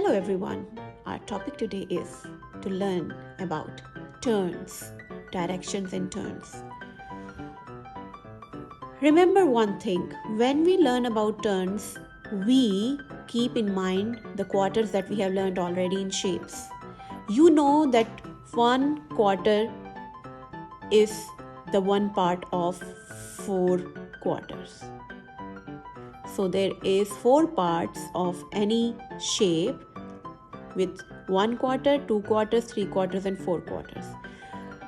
Hello everyone. Our topic today is to learn about turns, directions and turns. Remember one thing, when we learn about turns, we keep in mind the quarters that we have learned already in shapes. You know that one quarter is the one part of 4 quarters. So there is 4 parts of any shape with 1 quarter, 2 quarters, 3 quarters and 4 quarters.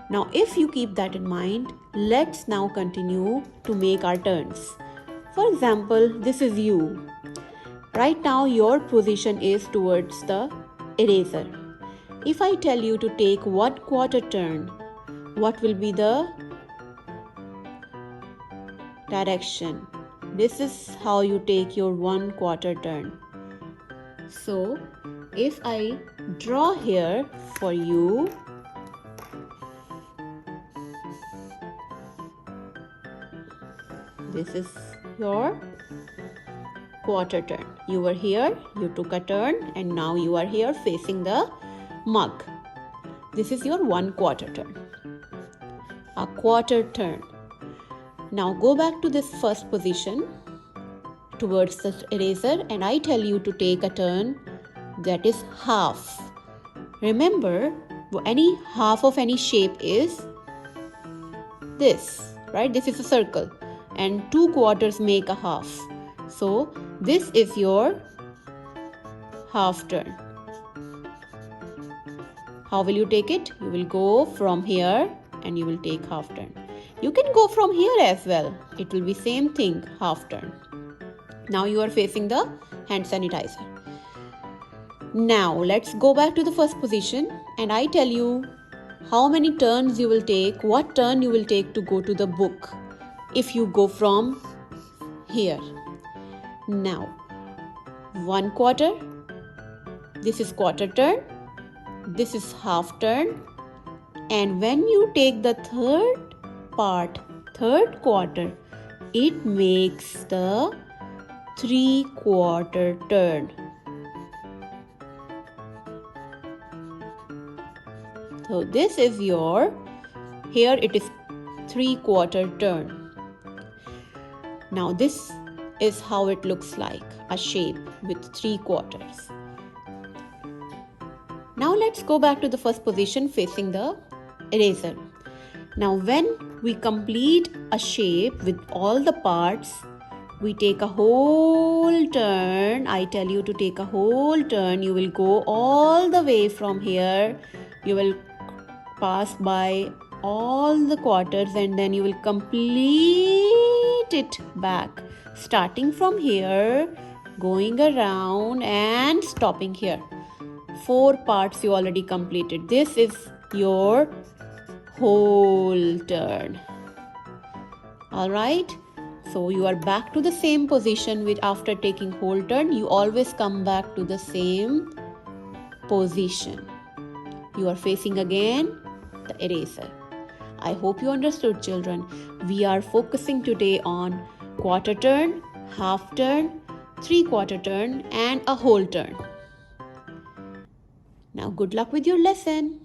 Now if you keep that in mind, let's now continue to make our turns. For example, this is you. Right now your position is towards the eraser. If I tell you to take 1 quarter turn, what will be the direction? This is how you take your 1 quarter turn. So if I draw here for you, this is your quarter turn. You were here, you took a turn, and now you are here facing the mug. This is your 1 quarter turn. A quarter turn. Now go back to this first position towards the eraser and I tell you to take a turn that is half. Remember, any half of any shape is this, right? This is a circle and 2 quarters make a half. So this is your half turn. How will you take it? You will go from here and you will take half turn. You can go from here as well. It will be same thing, half turn. Now you are facing the hand sanitizer. Now let's go back to the first position and I tell you how many turns you will take, what turn you will take to go to the book if you go from here. Now 1 quarter, this is quarter turn, this is half turn, and when you take the third part, third quarter, it makes the 3 quarter turn. So this is your, here it is 3 quarter turn. Now this is how it looks like, a shape with 3 quarters. Now let's go back to the first position facing the eraser. Now when we complete a shape with all the parts, we take a whole turn. I tell you to take a whole turn. You will go all the way from here. You will pass by all the quarters and then you will complete it back. Starting from here, going around and stopping here. 4 parts you already completed. This is your whole turn. Alright, so you are back to the same position with after taking whole turn. You always come back to the same position. You are facing again the eraser. I hope you understood, children. We are focusing today on quarter turn, half turn, 3 quarter turn and a whole turn. Now good luck with your lesson.